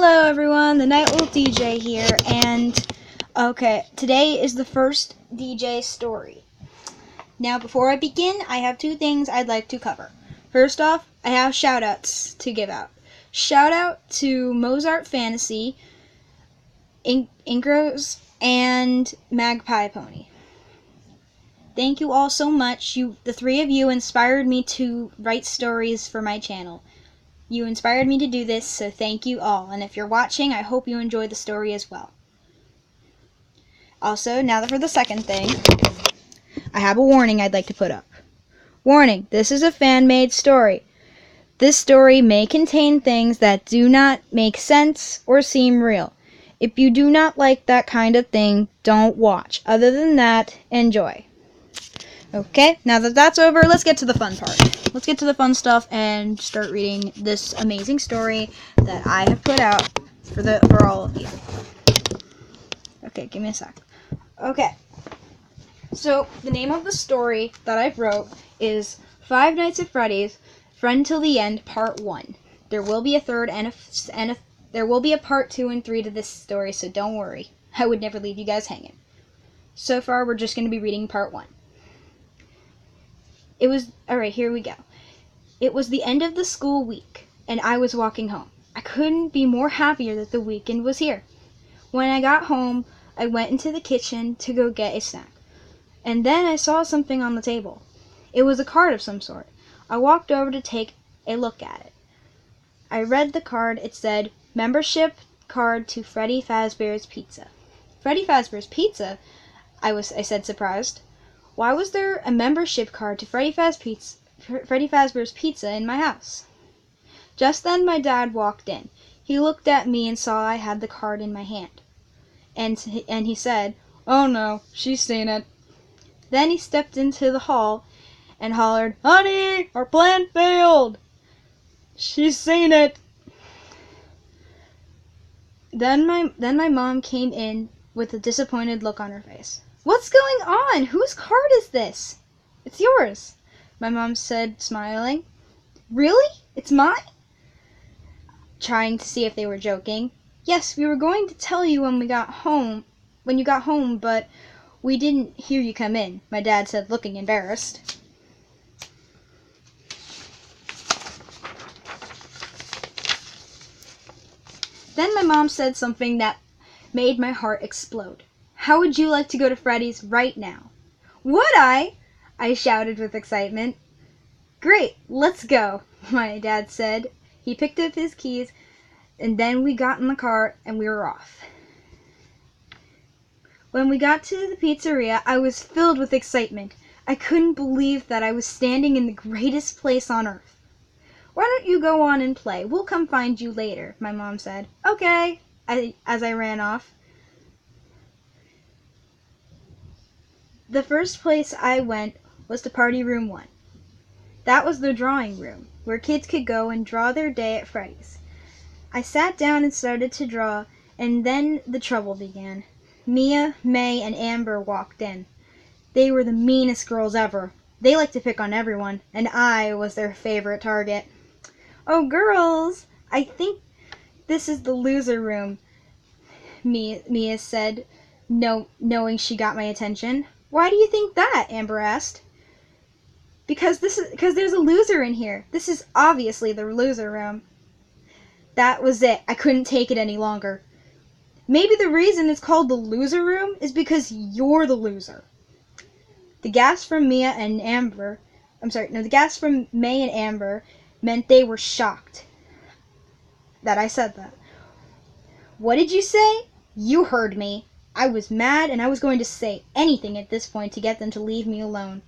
Hello everyone, the Night Wolf DJ here, and today is the first DJ story. Now before I begin, I have two things I'd like to cover. First off, I have shoutouts to give out. Shout out to Mozart Fantasy, Inkros, and Magpie Pony. Thank you all so much. The three of you inspired me to write stories for my channel. You inspired me to do this, so thank you all. And if you're watching, I hope you enjoy the story as well. Also, now for the second thing, I have a warning I'd like to put up. Warning, this is a fan-made story. This story may contain things that do not make sense or seem real. If you do not like that kind of thing, don't watch. Other than that, enjoy. Okay, now that that's over, let's get to the fun part. Let's get to the fun stuff and start reading this amazing story that I have put out for all of you. Okay, give me a sec. Okay, so the name of the story that I wrote is Five Nights at Freddy's, Friend Till the End, Part 1. There will be a third there will be a Part 2 and 3 to this story, so don't worry. I would never leave you guys hanging. So far, we're just going to be reading Part 1. Alright, here we go. It was the end of the school week, and I was walking home. I couldn't be more happier that the weekend was here. When I got home, I went into the kitchen to go get a snack. And then I saw something on the table. It was a card of some sort. I walked over to take a look at it. I read the card. It said, membership card to Freddy Fazbear's Pizza. Freddy Fazbear's Pizza? I said, surprised. Why was there a membership card to Freddy Fazbear's Pizza in my house? Just then my dad walked in. He looked at me and saw I had the card in my hand. And he said, "Oh no, she's seen it." Then he stepped into the hall and hollered, "Honey, our plan failed! She's seen it!" Then my mom came in with a disappointed look on her face. "What's going on? Whose card is this?" "It's yours," my mom said, smiling. "Really? It's mine?" Trying to see if they were joking. "Yes, we were going to tell you when you got home, but we didn't hear you come in," my dad said, looking embarrassed. Then my mom said something that made my heart explode. "How would you like to go to Freddy's right now?" "Would I?" I shouted with excitement. "Great, let's go," my dad said. He picked up his keys, and then we got in the car and we were off. When we got to the pizzeria, I was filled with excitement. I couldn't believe that I was standing in the greatest place on earth. "Why don't you go on and play? We'll come find you later," my mom said. "Okay," as I ran off. The first place I went was to Party Room 1. That was the drawing room, where kids could go and draw their day at Freddy's. I sat down and started to draw, and then the trouble began. Mia, May, and Amber walked in. They were the meanest girls ever. They liked to pick on everyone, and I was their favorite target. "Oh, girls, I think this is the loser room," Mia said, knowing she got my attention. "Why do you think that?" Amber asked. Because there's a loser in here. This is obviously the loser room." That was it. I couldn't take it any longer. "Maybe the reason it's called the loser room is because you're the loser." The gasp from May and Amber meant they were shocked that I said that. "What did you say?" "You heard me. I was mad, and I was going to say anything at this point to get them to leave me alone."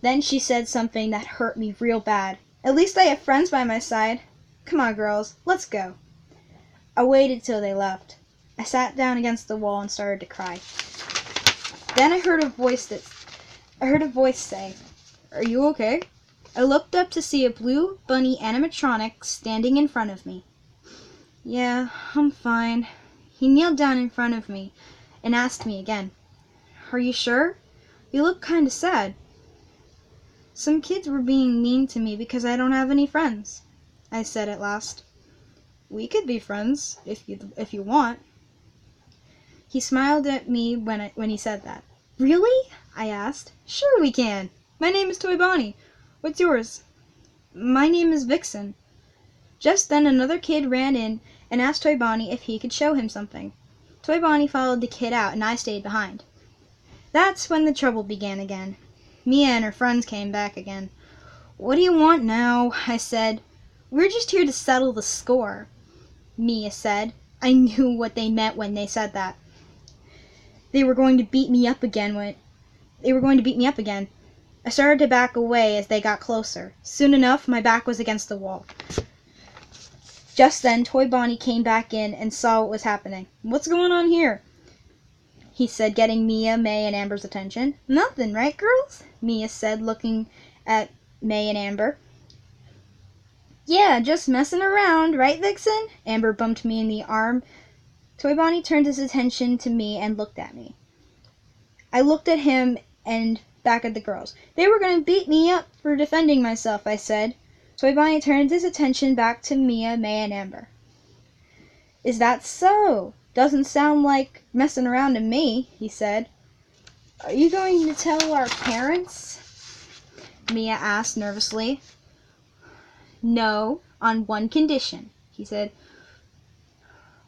Then she said something that hurt me real bad. "At least I have friends by my side. Come on, girls, let's go." I waited till they left. I sat down against the wall and started to cry. Then I heard a voice say, "Are you okay?" I looked up to see a blue bunny animatronic standing in front of me. "Yeah, I'm fine." He kneeled down in front of me and asked me again, "Are you sure? You look kind of sad." "Some kids were being mean to me because I don't have any friends," I said at last. We could be friends if you want. He smiled at me when he said that. Really? I asked. Sure we can. My name is Toy Bonnie. What's yours? My name is Vixen. Just then another kid ran in and asked Toy Bonnie if he could show him something. Toy Bonnie followed the kid out and I stayed behind. That's when the trouble began again. Mia and her friends came back again. What do you want now? I said. We're just here to settle the score, Mia said. I knew what they meant when they said that. They were going to beat me up again. I started to back away as they got closer. Soon enough, my back was against the wall. Just then, Toy Bonnie came back in and saw what was happening. What's going on here? He said, getting Mia, May, and Amber's attention. Nothing, right, girls? Mia said, looking at May and Amber. Yeah, just messing around, right, Vixen? Amber bumped me in the arm. Toy Bonnie turned his attention to me and looked at me. I looked at him and back at the girls. They were going to beat me up for defending myself, I said. Toy Bonnie turned his attention back to Mia, May, and Amber. Is that so? Doesn't sound like messing around to me, he said. Are you going to tell our parents? Mia asked nervously. No, on one condition, he said.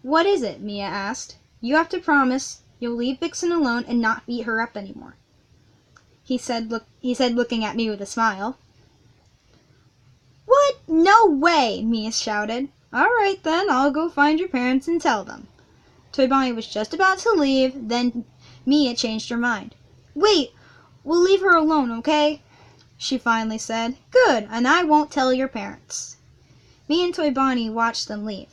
What is it? Mia asked. You have to promise you'll leave Vixen alone and not beat her up anymore. He said, looking at me with a smile. What? No way! Mia shouted. All right, then, I'll go find your parents and tell them. Toy Bonnie was just about to leave, then Mia changed her mind. Wait, we'll leave her alone, okay? She finally said. Good, and I won't tell your parents. Me and Toy Bonnie watched them leave.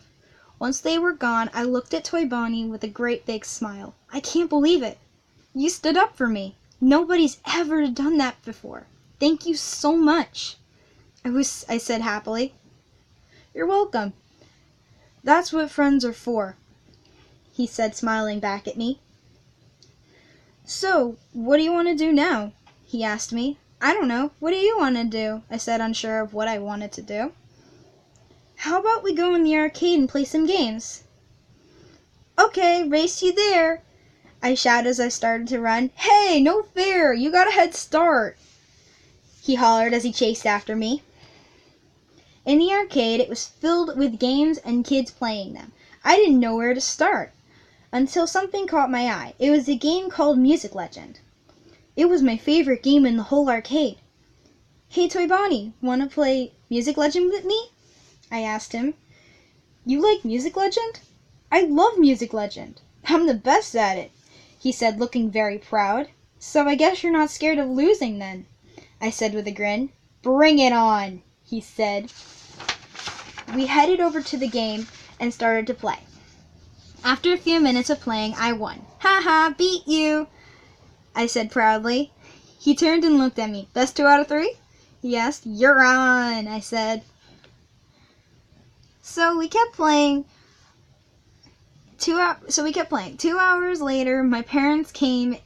Once they were gone, I looked at Toy Bonnie with a great big smile. I can't believe it. You stood up for me. Nobody's ever done that before. Thank you so much. I said happily. You're welcome. That's what friends are for, he said, smiling back at me. So, what do you want to do now? He asked me. I don't know. What do you want to do? I said, unsure of what I wanted to do. How about we go in the arcade and play some games? Okay, race you there, I shouted as I started to run. Hey, no fair! You got a head start, he hollered as he chased after me. In the arcade, it was filled with games and kids playing them. I didn't know where to start until something caught my eye. It was a game called Music Legend. It was my favorite game in the whole arcade. Hey, Toy Bonnie, want to play Music Legend with me? I asked him. You like Music Legend? I love Music Legend. I'm the best at it, he said, looking very proud. So I guess you're not scared of losing then, I said with a grin. Bring it on, he said. We headed over to the game and started to play. After a few minutes of playing, I won. Ha ha, beat you, I said proudly. He turned and looked at me. Best 2 out of 3? He asked. You're on, I said. So we kept playing. 2 hours later, my parents came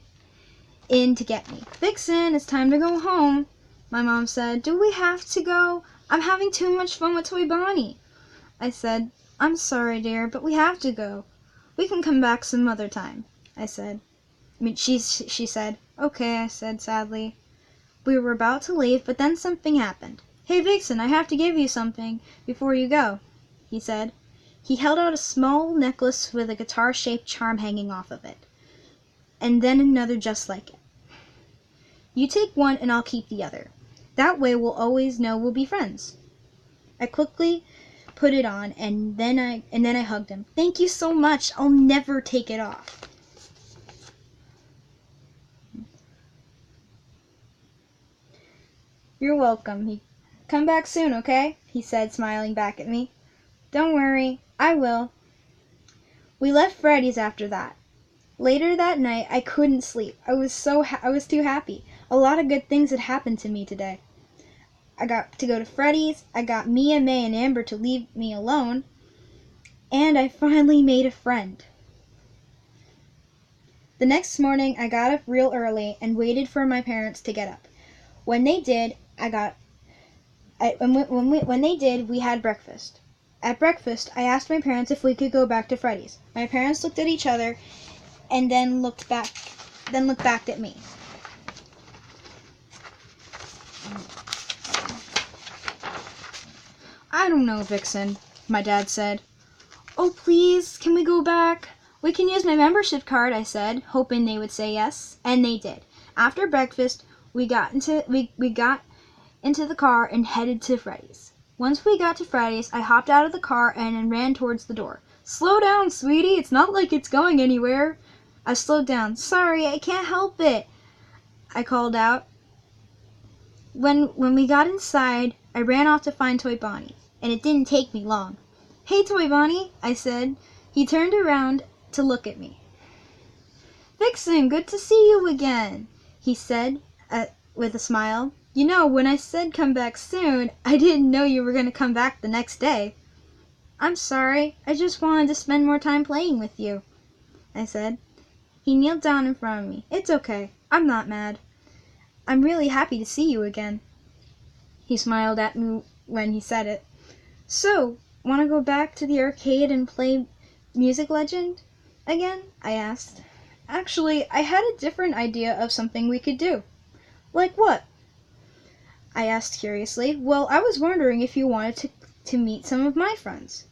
in to get me. Vixen, it's time to go home, my mom said. Do we have to go? I'm having too much fun with Toy Bonnie. I said, I'm sorry, dear, but we have to go. We can come back some other time, she said. Okay, I said sadly. We were about to leave, but then something happened. Hey, Vixen, I have to give you something before you go, he said. He held out a small necklace with a guitar-shaped charm hanging off of it, and then another just like it. You take one and I'll keep the other. That way we'll always know we'll be friends. I quickly put it on, and then I hugged him. Thank you so much. I'll never take it off. You're welcome. Come back soon, okay? He said, smiling back at me. Don't worry, I will. We left Freddy's after that. Later that night, I couldn't sleep. I was too happy. A lot of good things had happened to me today. I got to go to Freddy's, I got Mia, May, and Amber to leave me alone, and I finally made a friend. The next morning, I got up real early and waited for my parents to get up. When they did, we had breakfast. At breakfast, I asked my parents if we could go back to Freddy's. My parents looked at each other and then looked back at me. I don't know, Vixen, my dad said. Oh, please, can we go back? We can use my membership card, I said, hoping they would say yes, and they did. After breakfast, we got into the car and headed to Freddy's. Once we got to Freddy's, I hopped out of the car and ran towards the door. Slow down, sweetie, it's not like it's going anywhere. I slowed down. Sorry, I can't help it, I called out. When we got inside, I ran off to find Toy Bonnie, and it didn't take me long. Hey, Toy Bonnie, I said. He turned around to look at me. Vixen, good to see you again, he said with a smile. You know, when I said come back soon, I didn't know you were going to come back the next day. I'm sorry, I just wanted to spend more time playing with you, I said. He kneeled down in front of me. It's okay, I'm not mad. I'm really happy to see you again. He smiled at me when he said it. So, want to go back to the arcade and play Music Legend again? I asked. Actually, I had a different idea of something we could do. Like what? I asked curiously. Well, I was wondering if you wanted to meet some of my friends.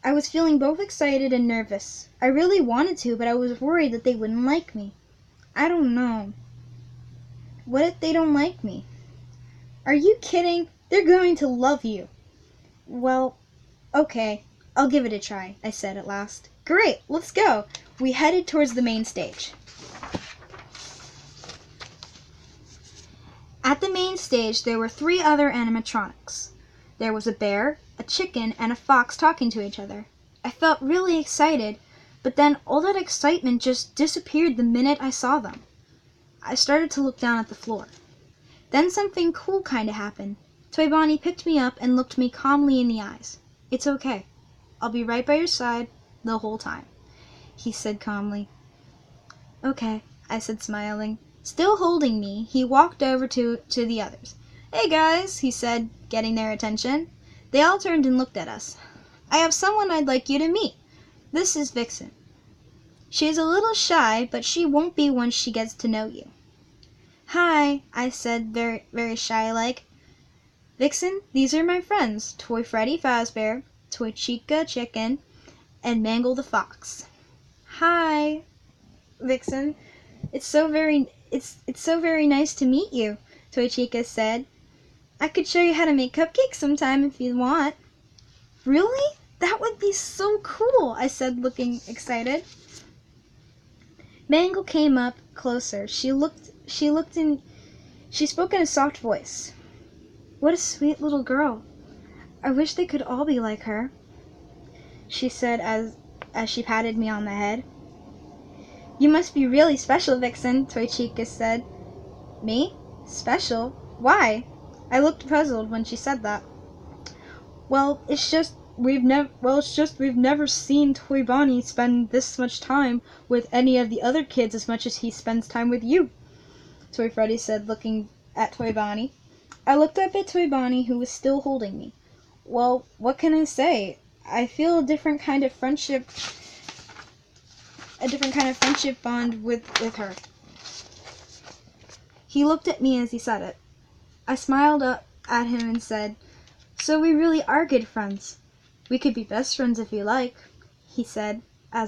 I was feeling both excited and nervous. I really wanted to, but I was worried that they wouldn't like me. I don't know. What if they don't like me? Are you kidding? They're going to love you. Well, okay, I'll give it a try, I said at last. Great, let's go. We headed towards the main stage. At the main stage, there were 3 other animatronics. There was a bear, a chicken, and a fox talking to each other. I felt really excited, but then all that excitement just disappeared the minute I saw them. I started to look down at the floor. Then something cool kinda happened. Toy Bonnie picked me up and looked me calmly in the eyes. It's okay. I'll be right by your side the whole time, he said calmly. Okay, I said smiling. Still holding me, he walked over to the others. Hey guys, he said, getting their attention. They all turned and looked at us. I have someone I'd like you to meet. This is Vixen. She's a little shy, but she won't be once she gets to know you. Hi, I said very, very shy-like. Vixen, these are my friends, Toy Freddy Fazbear, Toy Chica Chicken, and Mangle the Fox. Hi, Vixen. It's so very nice to meet you, Toy Chica said. I could show you how to make cupcakes sometime if you want. Really? That would be so cool, I said, looking excited. Mangle came up closer. She spoke in a soft voice. What a sweet little girl. I wish they could all be like her, she said as she patted me on the head. You must be really special, Vixen, Toy Chica said. Me? Special? Why? I looked puzzled when she said that. Well, it's just we've never seen Toy Bonnie spend this much time with any of the other kids as much as he spends time with you, Toy Freddy said, looking at Toy Bonnie. I looked up at Toy Bonnie, who was still holding me. Well, what can I say? I feel a different kind of friendship bond with her. He looked at me as he said it. I smiled up at him and said, So we really are good friends. We could be best friends if you like, he said, I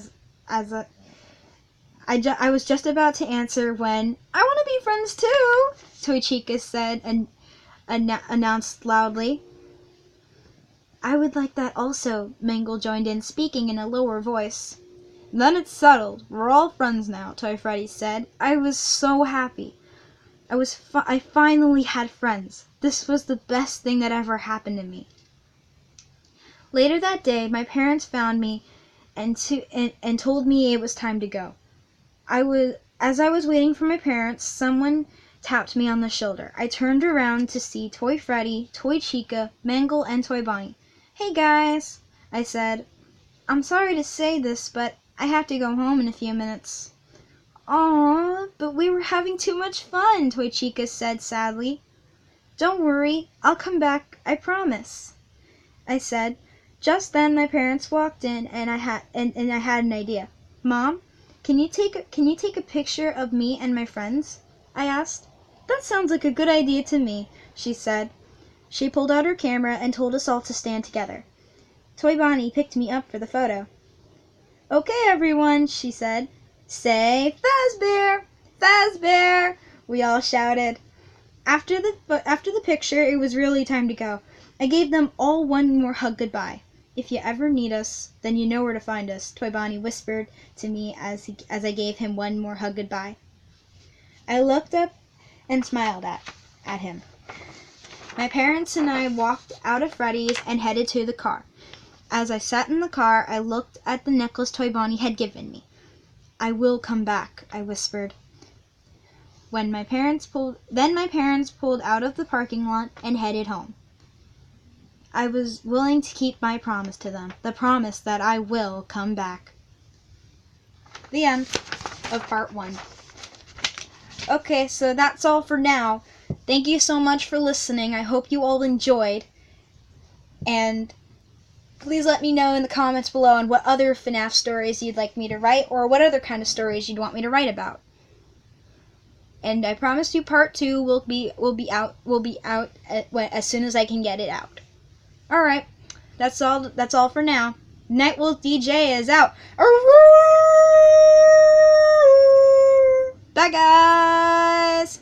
was just about to answer when, I want to be friends too, Toy Chica said and announced loudly. I would like that also, Mangle joined in, speaking in a lower voice. Then it's settled. We're all friends now, Toy Freddy said. I was so happy. I finally had friends. This was the best thing that ever happened to me. Later that day, my parents found me and told me it was time to go. As I was waiting for my parents, someone tapped me on the shoulder. I turned around to see Toy Freddy, Toy Chica, Mangle, and Toy Bonnie. Hey guys, I said. I'm sorry to say this, but I have to go home in a few minutes. Aww, but we were having too much fun, Toy Chica said sadly. Don't worry, I'll come back, I promise, I said. Just then my parents walked in and I had an idea. Mom, can you take a picture of me and my friends? I asked. That sounds like a good idea to me, she said. She pulled out her camera and told us all to stand together. Toy Bonnie picked me up for the photo. Okay, everyone, she said. Say Fazbear! Fazbear! We all shouted. After the picture, it was really time to go. I gave them all one more hug goodbye. If you ever need us, then you know where to find us, Toy Bonnie whispered to me as I gave him one more hug goodbye. I looked up and smiled at him. My parents and I walked out of Freddy's and headed to the car. As I sat in the car, I looked at the necklace Toy Bonnie had given me. I will come back, I whispered. Then my parents pulled out of the parking lot and headed home. I was willing to keep my promise to them, the promise that I will come back. The end of part 1. Okay, so that's all for now. Thank you so much for listening. I hope you all enjoyed. And please let me know in the comments below on what other FNAF stories you'd like me to write, or what other kind of stories you'd want me to write about. And I promise you part 2 will be out as soon as I can get it out. Alright, that's all for now. Night Wolf DJ is out. Bye guys!